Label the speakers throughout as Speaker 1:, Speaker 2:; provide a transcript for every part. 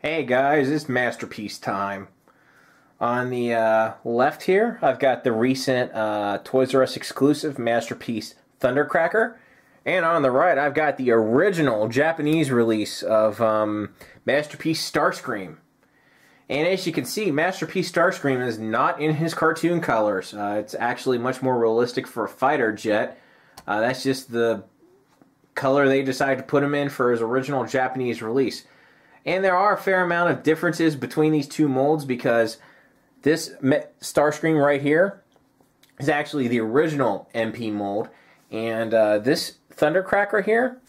Speaker 1: Hey guys, it's masterpiece time. On the left here, I've got the recent Toys R Us exclusive Masterpiece Thundercracker. And on the right, I've got the original Japanese release of Masterpiece Starscream. And as you can see, Masterpiece Starscream is not in his cartoon colors. It's actually much more realistic for a fighter jet. That's just the color they decided to put him in for his original Japanese release. And there are a fair amount of differences between these two molds because this Starscream right here is actually the original MP mold. And this Thundercracker here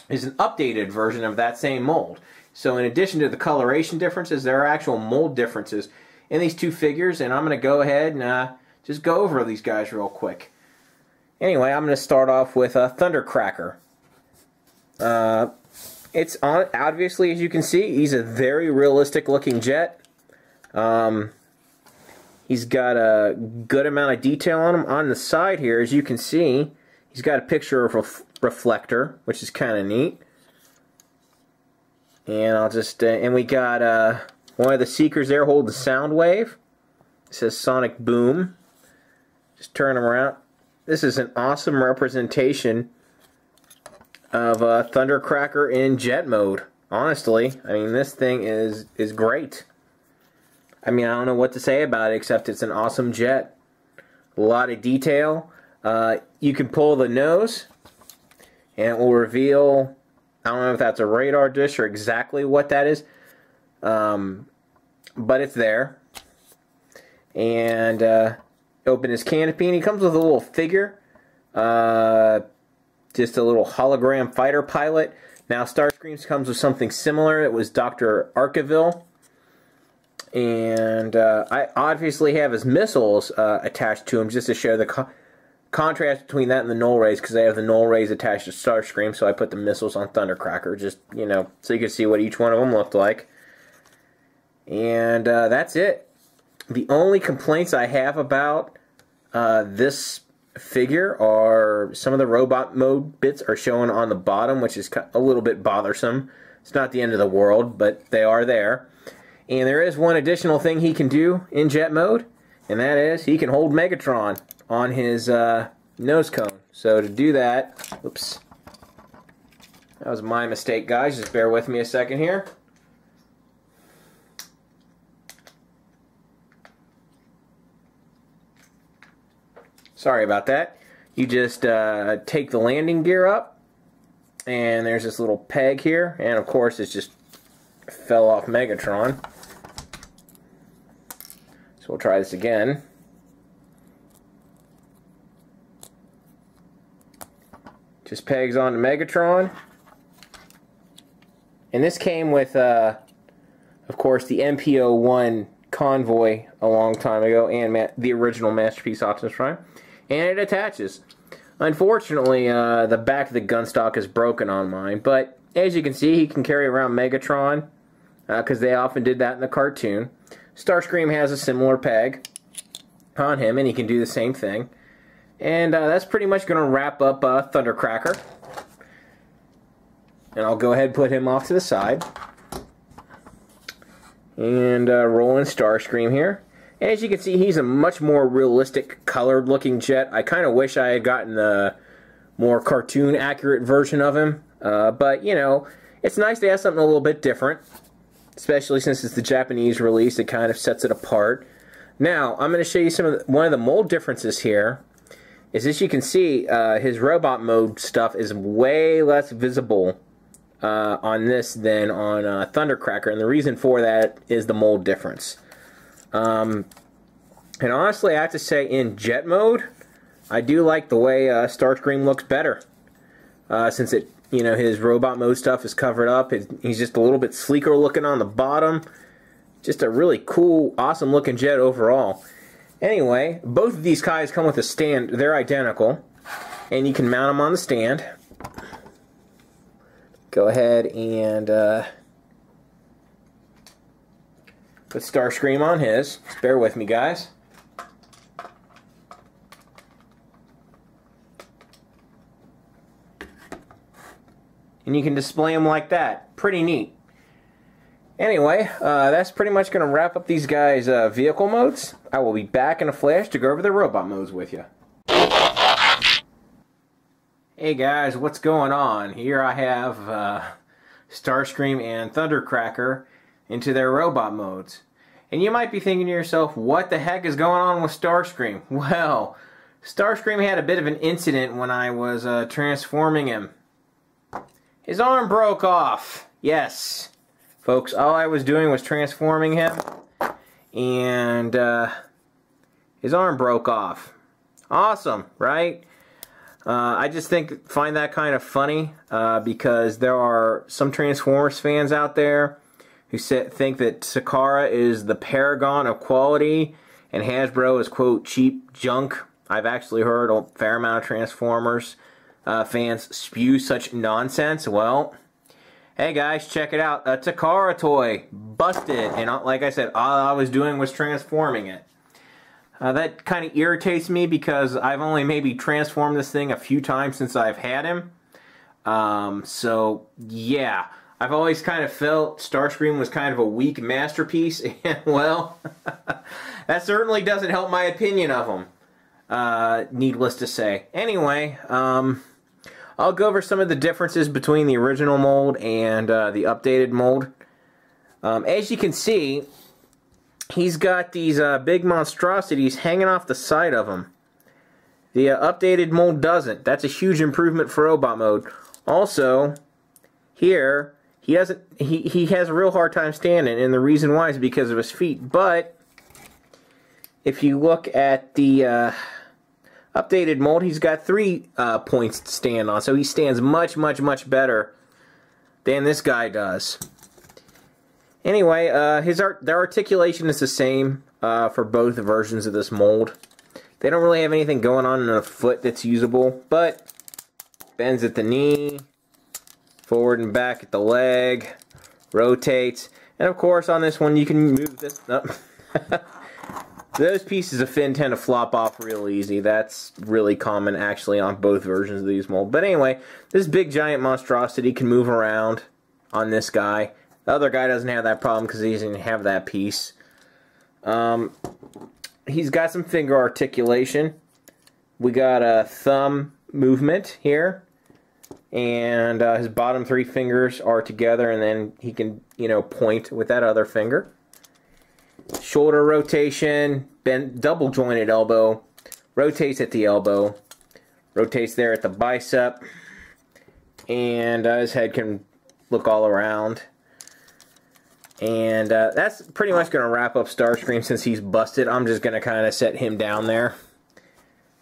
Speaker 1: is an updated version of that same mold. So in addition to the coloration differences, there are actual mold differences in these two figures. And I'm going to go ahead and just go over these guys real quick. Anyway, I'm going to start off with Thundercracker. It's obviously, as you can see, he's a very realistic looking jet. He's got a good amount of detail on him. On the side here, as you can see, he's got a picture of a reflector, which is kind of neat. And I'll just and we got one of the seekers there holding the sound wave. It says Sonic Boom. Just turn him around. This is an awesome representation of Thundercracker in jet mode. Honestly, I mean, this thing is great. I mean, I don't know what to say about it except it's an awesome jet. A lot of detail. You can pull the nose and it will reveal, I don't know if that's a radar dish or exactly what that is, but it's there. And open his canopy and he comes with a little figure. Just a little hologram fighter pilot. Now Starscream comes with something similar. It was Dr. Arkeville. And I obviously have his missiles attached to him just to show the contrast between that and the null rays, because I have the null rays attached to Starscream, so I put the missiles on Thundercracker, just, you know, so you can see what each one of them looked like. And that's it. The only complaints I have about this figure are some of the robot mode bits are shown on the bottom, which is a little bit bothersome. It's not the end of the world, but they are there. And there is one additional thing he can do in jet mode, and that is he can hold Megatron on his nose cone. So to do that, oops, that was my mistake, guys. Just bear with me a second here. Sorry about that. You just take the landing gear up, and there's this little peg here, and of course it just fell off Megatron. So we'll try this again. Just pegs onto Megatron. And this came with, of course, the MPO-1 Convoy a long time ago, and the original Masterpiece Optimus Prime. And it attaches. Unfortunately, the back of the gun stock is broken on mine, but as you can see, he can carry around Megatron, because they often did that in the cartoon. Starscream has a similar peg on him, and he can do the same thing. And that's pretty much going to wrap up Thundercracker. And I'll go ahead and put him off to the side. And roll in Starscream here. And as you can see, he's a much more realistic colored looking jet. I kind of wish I had gotten the more cartoon accurate version of him. But, you know, it's nice to have something a little bit different. Especially since it's the Japanese release, it kind of sets it apart. Now, I'm going to show you one of the mold differences here. Is as you can see, his robot mode stuff is way less visible on this than on Thundercracker. And the reason for that is the mold difference. And honestly, I have to say, in jet mode, I do like the way Starscream looks better. Since it, you know, his robot mode stuff is covered up. He's just a little bit sleeker looking on the bottom. Just a really cool, awesome looking jet overall. Anyway, both of these guys come with a stand. They're identical. And you can mount them on the stand. Go ahead and put Starscream on his. Just bear with me, guys. And you can display them like that. Pretty neat. Anyway, that's pretty much going to wrap up these guys' vehicle modes. I will be back in a flash to go over the robot modes with you. Hey guys, what's going on? Here I have Starscream and Thundercracker into their robot modes. And you might be thinking to yourself, what the heck is going on with Starscream? Well, Starscream had a bit of an incident when I was transforming him. His arm broke off. Yes, folks, all I was doing was transforming him, and his arm broke off. Awesome, right? I just find that kind of funny because there are some Transformers fans out there who think that Takara is the paragon of quality and Hasbro is, quote, cheap junk. I've actually heard a fair amount of Transformers fans spew such nonsense. Well, hey guys, check it out. A Takara toy, busted, and like I said, all I was doing was transforming it. That kind of irritates me because I've only maybe transformed this thing a few times since I've had him. So, yeah. I've always kind of felt Starscream was kind of a weak masterpiece, and, well, that certainly doesn't help my opinion of him, needless to say. Anyway, I'll go over some of the differences between the original mold and the updated mold. As you can see, he's got these big monstrosities hanging off the side of him. The updated mold doesn't. That's a huge improvement for robot mode. Also, here, he has a real hard time standing, and the reason why is because of his feet. But if you look at the updated mold, he's got 3 points to stand on, so he stands much, much, much better than this guy does. Anyway, their articulation is the same for both versions of this mold. They don't really have anything going on in the foot that's usable, but bends at the knee, forward and back at the leg, rotates, and of course on this one you can move this up. Those pieces of fin tend to flop off real easy. That's really common actually on both versions of these molds. But anyway, this big giant monstrosity can move around on this guy. The other guy doesn't have that problem because he doesn't have that piece. He's got some finger articulation. We got a thumb movement here. And his bottom 3 fingers are together, and then he can, point with that other finger. Shoulder rotation, bend, double jointed elbow, rotates at the elbow, rotates there at the bicep, and his head can look all around. And that's pretty much going to wrap up Starscream since he's busted. I'm just going to kind of set him down there.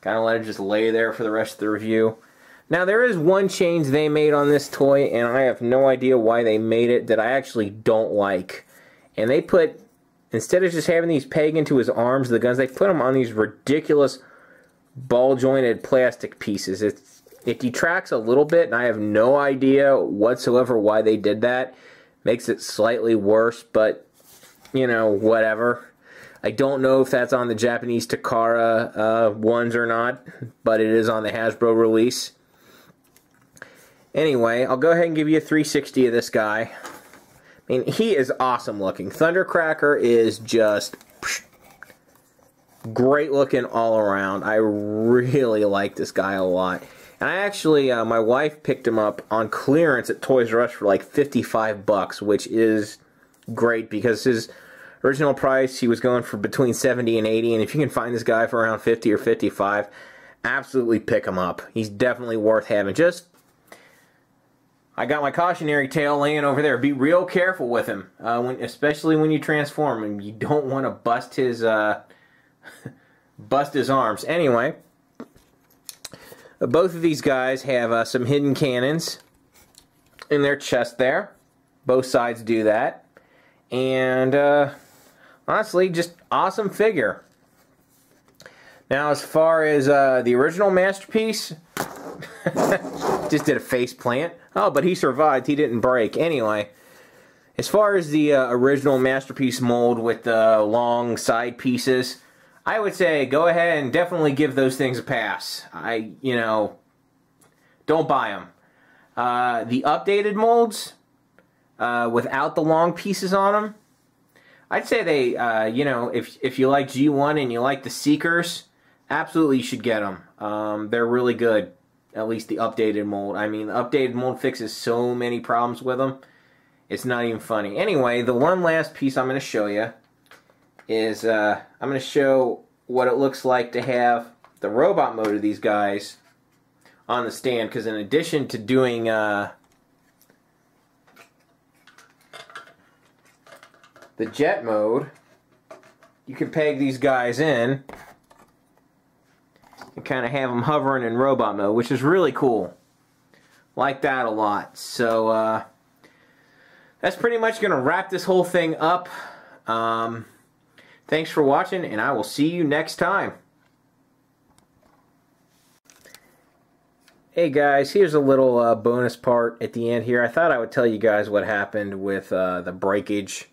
Speaker 1: Kind of let it just lay there for the rest of the review. Now, there is one change they made on this toy, and I have no idea why they made it, that I actually don't like. And they put, instead of just having these peg into his arms, the guns, they put them on these ridiculous ball-jointed plastic pieces. It detracts a little bit, and I have no idea whatsoever why they did that. Makes it slightly worse, but, whatever. I don't know if that's on the Japanese Takara ones or not, but it is on the Hasbro release. Anyway, I'll go ahead and give you a 360 of this guy. I mean, he is awesome looking. Thundercracker is just great looking all around. I really like this guy a lot. And I actually, my wife picked him up on clearance at Toys R Us for like 55 bucks, which is great because his original price, he was going for between 70 and 80, and if you can find this guy for around 50 or 55, absolutely pick him up. He's definitely worth having. I got my cautionary tale laying over there. Be real careful with him, especially when you transform him. You don't want to bust his arms. Anyway, both of these guys have some hidden cannons in their chest there. Both sides do that. And honestly, just awesome figure. Now, as far as the original Masterpiece, just did a face plant. Oh, but he survived. He didn't break. Anyway, as far as the original Masterpiece mold with the long side pieces, I would say go ahead and definitely give those things a pass. Don't buy them. The updated molds, without the long pieces on them. I'd say they, you know, if you like G1 and you like the Seekers, absolutely you should get them. They're really good, at least the updated mold. I mean, the updated mold fixes so many problems with them. It's not even funny. Anyway, the one last piece I'm going to show you is I'm going to show what it looks like to have the robot mode of these guys on the stand, because in addition to doing the jet mode, you can peg these guys in and kind of have them hovering in robot mode, which is really cool. Like that a lot. So that's pretty much going to wrap this whole thing up. Thanks for watching, and I will see you next time. Hey guys, here's a little bonus part at the end here. I thought I would tell you guys what happened with the breakage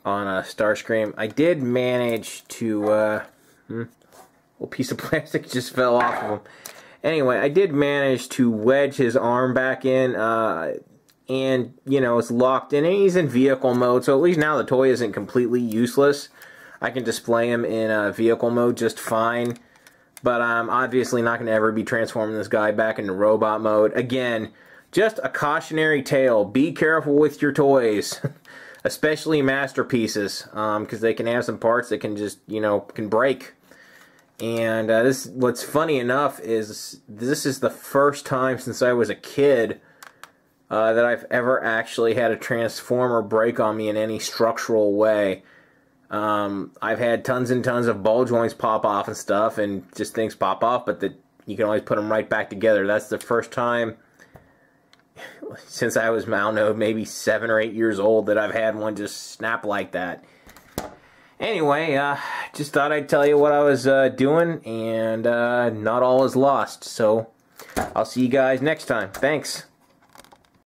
Speaker 1: on Starscream. I did manage to... a little piece of plastic just fell off of him. Anyway, I did manage to wedge his arm back in, and, you know, it's locked in, and he's in vehicle mode, so at least now the toy isn't completely useless. I can display him in vehicle mode just fine. But I'm obviously not going to ever be transforming this guy back into robot mode. Again, just a cautionary tale. Be careful with your toys. Especially masterpieces. Because they can have some parts that can just, you know, can break. And what's funny enough is this is the first time since I was a kid that I've ever actually had a transformer break on me in any structural way. I've had tons and tons of ball joints pop off and stuff, and just things pop off, but you can always put them right back together. That's the first time since I was, I don't know, maybe 7 or 8 years old that I've had one just snap like that. Anyway, just thought I'd tell you what I was doing, and not all is lost. So, I'll see you guys next time. Thanks.